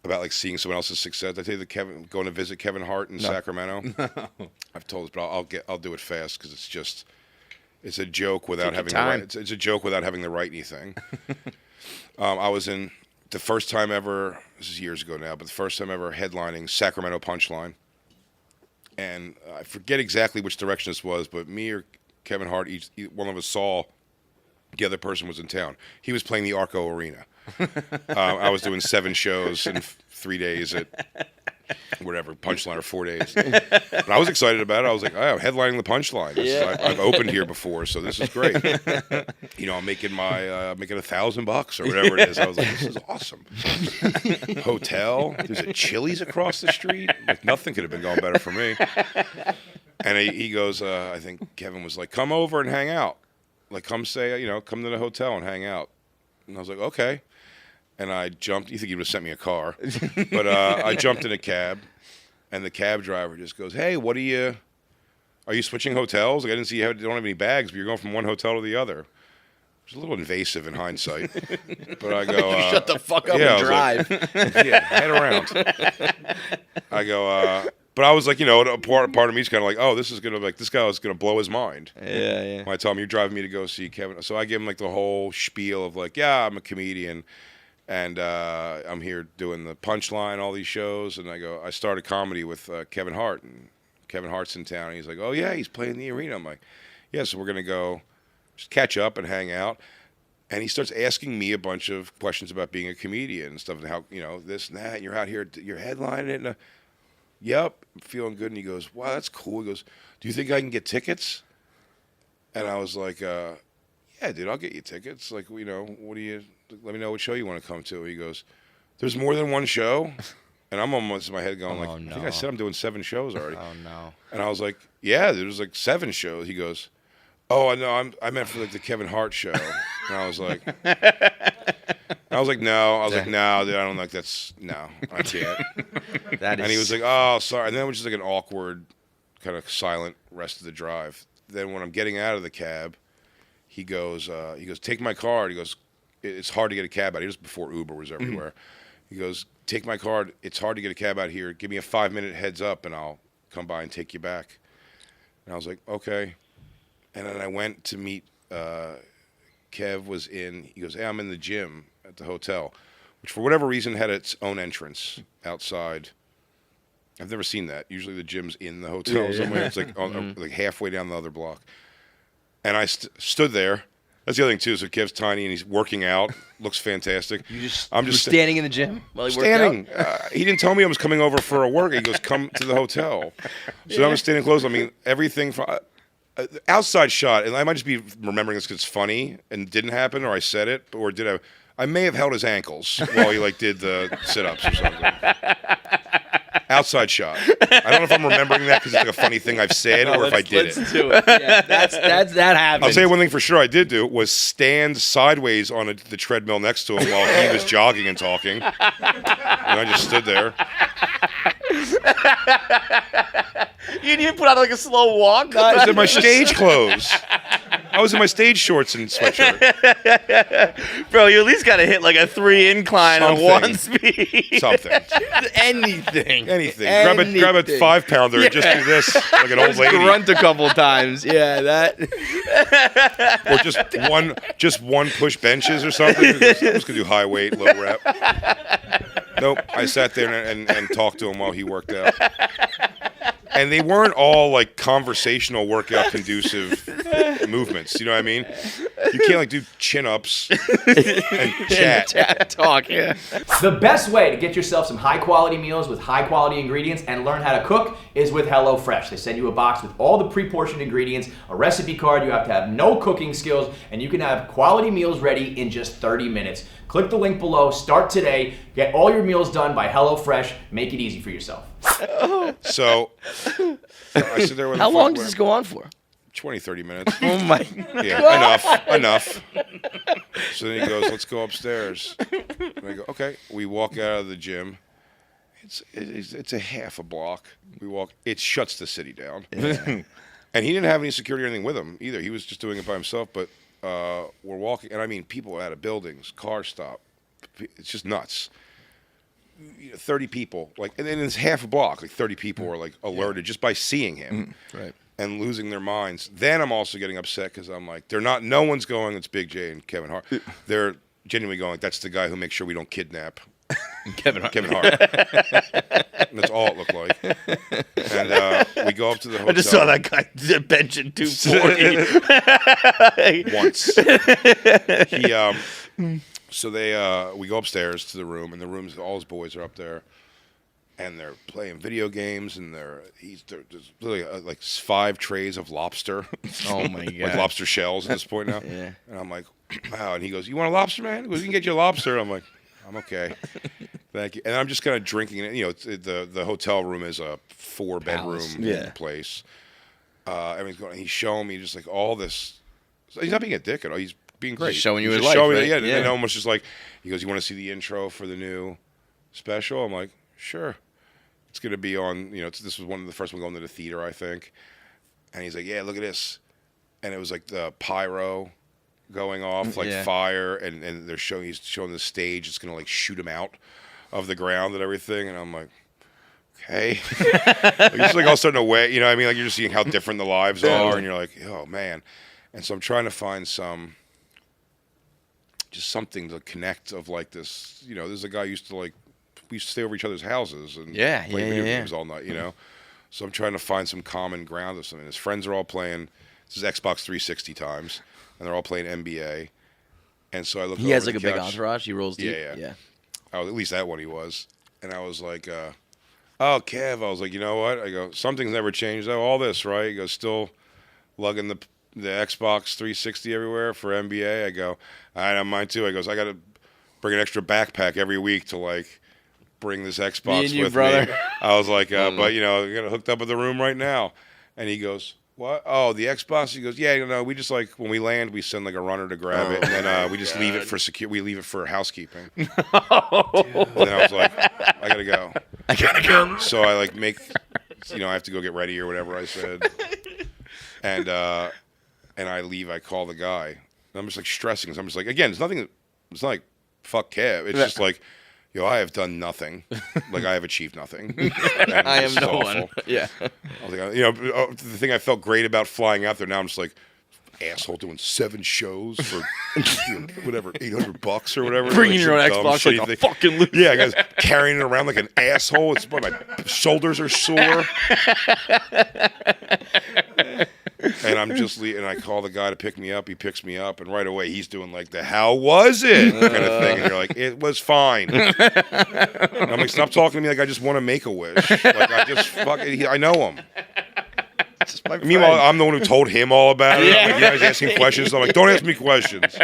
about like seeing someone else's success. I tell you going to visit Kevin Hart in Sacramento. I've told this, but I'll do it fast because it's a joke without having it's a joke without having to write anything. I was in the first time ever. This is years ago now, but the first time ever headlining Sacramento Punchline, and I forget exactly which direction this was, but me or Kevin Hart, one of us saw the other person was in town. He was playing the Arco Arena. I was doing 7 shows in 3 days at whatever, Punchline, or 4 days. But I was excited about it. I was like, I'm headlining the Punchline. I've opened here before, so this is great. I'm making making $1,000 or whatever it is. I was like, this is awesome. Hotel. There's a Chili's across the street. Like, nothing could have been going better for me. And he goes, I think Kevin was like, come over and hang out. Like, come to the hotel and hang out. And I was like, okay. And I jumped. You think he would have sent me a car. But I jumped in a cab. And the cab driver just goes, hey, are you switching hotels? Like, I didn't see you don't have any bags, but you're going from one hotel to the other. It's a little invasive in hindsight. But I go, you shut the fuck up and drive. Head around. I go, but I was like, a part of me is kind of like, oh, this guy is gonna blow his mind. Yeah. When I tell him you're driving me to go see Kevin, so I give him like the whole spiel of like, yeah, I'm a comedian, and I'm here doing the Punchline, all these shows, and I started comedy with Kevin Hart, and Kevin Hart's in town, and he's like, oh yeah, he's playing the arena. I'm like, yeah, so we're gonna go just catch up and hang out. And he starts asking me a bunch of questions about being a comedian and stuff, and how this and that, and you're out here, you're headlining it. And, yep, I'm feeling good. And he goes, wow, that's cool. He goes, do you think I can get tickets? And I was like, yeah, dude, I'll get you tickets. Like, let me know what show you want to come to. He goes, there's more than one show? And I'm almost in my head going I think I said I'm doing 7 shows already. Oh, no. And I was like, yeah, there's like 7 shows. He goes, oh, I know, I meant for like the Kevin Hart show. And I was like, no. I was like, no, dude, I don't like no, I can't. And he was like, oh, sorry. And then it was just like an awkward, kind of silent rest of the drive. Then when I'm getting out of the cab, he goes, take my card. He goes, it's hard to get a cab out here. Just before Uber was everywhere. He goes, take my card. It's hard to get a cab out here. Give me a 5-minute heads up, and I'll come by and take you back. And I was like, okay. And then I went to meet. Kev was in. He goes, hey, I'm in the gym at the hotel, which for whatever reason had its own entrance outside. I've never seen that. Usually the gym's in the hotel somewhere. It's like like halfway down the other block. And I stood there. That's the other thing too. So Kev's tiny and he's working out. Looks fantastic. I'm just standing in the gym while he worked out? He didn't tell me I was coming over for a work. He goes, come to the hotel. So I'm standing close. I mean, everything from outside shot, and I might just be remembering this because it's funny and didn't happen, or I said it, or did I may have held his ankles while he did the sit-ups or something. Outside shot. I don't know if I'm remembering that because it's like a funny thing I've said, or if I did it. Let's do it. Yeah, that happened. I'll tell you one thing for sure I did do was stand sideways on the treadmill next to him while he was jogging and talking. And I just stood there. You didn't even put out like a slow walk? I was in my stage clothes. I was in my stage shorts and sweatshirt. Bro, you at least got to hit like a 3 incline on 1 speed. Something. Anything. Grab a 5-pounder and just do this like an old lady. Grunt a couple times. Yeah, that. Or just one push benches or something. I'm just going to do high weight, low rep. Nope. I sat there and talked to him while he worked out. And they weren't all like conversational workout conducive movements. You know what I mean? You can't do chin-ups and chat. Talk, yeah. The best way to get yourself some high-quality meals with high-quality ingredients and learn how to cook is with HelloFresh. They send you a box with all the pre-portioned ingredients, a recipe card. You have to have no cooking skills, and you can have quality meals ready in just 30 minutes. Click the link below. Start today. Get all your meals done by HelloFresh. Make it easy for yourself. So I sit there with How long does this go on for? 20, 30 minutes. Oh my Yeah, enough. So then he goes, let's go upstairs. And I go, okay. We walk out of the gym. It's a half a block. We walk. It shuts the city down. And he didn't have any security or anything with him either. He was just doing it by himself. But we're walking, and I mean, people out of buildings, car stop. It's just nuts. 30 people, and then it's half a block, 30 people are alerted just by seeing him, right, and losing their minds. Then I'm also getting upset because I'm like, no one's going, it's Big J and Kevin Hart. They're genuinely going, that's the guy who makes sure we don't kidnap Kevin Hart. And that's all it looked like. And we go up to the hotel. I just saw that guy benching 240 once. So we go upstairs to the room, and the rooms, all his boys are up there, and they're playing video games, and there's literally 5 trays of lobster. Oh my god! Like lobster shells at this point now. Yeah. And I'm like, wow. And he goes, "You want a lobster, man?" He goes, "We can get you a lobster." I'm like, "I'm okay, thank you." And I'm just kind of drinking it. The hotel room is a 4-bedroom place. He's showing me just all this. He's not being a dick at all. He's being great. Just showing you his just life, showing right? me, and almost just he goes, "You want to see the intro for the new special?" I'm like, "Sure." It's going to be on, this was one of the first ones going to the theater, I think. And he's like, "Yeah, look at this." And it was the pyro going off, fire, and he's showing the stage. It's going to shoot him out of the ground and everything. And I'm like, okay. You're just all starting to wait, you know what I mean? You're just seeing how different the lives are, and you're like, oh, man. And so I'm trying to find just something to connect of this, there's a guy who used to we used to stay over each other's houses and play video games all night, So I'm trying to find some common ground or something. His friends are all playing, this is Xbox 360 times, and they're all playing NBA. And so I look. He has a big entourage. He rolls deep. Yeah. Oh, at least that one he was. And I was like, "Oh, Kev," I was like, "You know what?" I go, "Something's never changed though. All this, right?" He goes, "Still lugging the Xbox 360 everywhere for NBA." I go, "I know mine too." I goes, "I got to bring an extra backpack every week to bring this Xbox with me." I was like, "But I got it hooked up at the room right now." And he goes, "What? Oh, the Xbox?" He goes, "Yeah, we just when we land, we send a runner to grab it, and then we just leave it for we leave it for housekeeping." And then I was like, "I gotta go." So I make, I have to go get ready or whatever I said, and I leave. I call the guy. And I'm just stressing. So I'm just again, it's nothing. It's not fuck Kev. It's just I have done nothing. I have achieved nothing. I am no one. Yeah. I was the thing I felt great about flying out there. Now I'm just asshole doing 7 shows for whatever $800 or whatever. Bringing your own Xbox like a fucking loser. Yeah, guys, carrying it around like an asshole. It's my shoulders are sore. And I'm just and I call the guy to pick me up. He picks me up, and right away he's doing the "how was it" kind of thing, and you're like, "It was fine." And I'm like, "Stop talking to me like I just want to make a wish. I just I know him." Meanwhile, I'm the one who told him all about it. You guys asking questions. I'm like, "Don't ask me questions."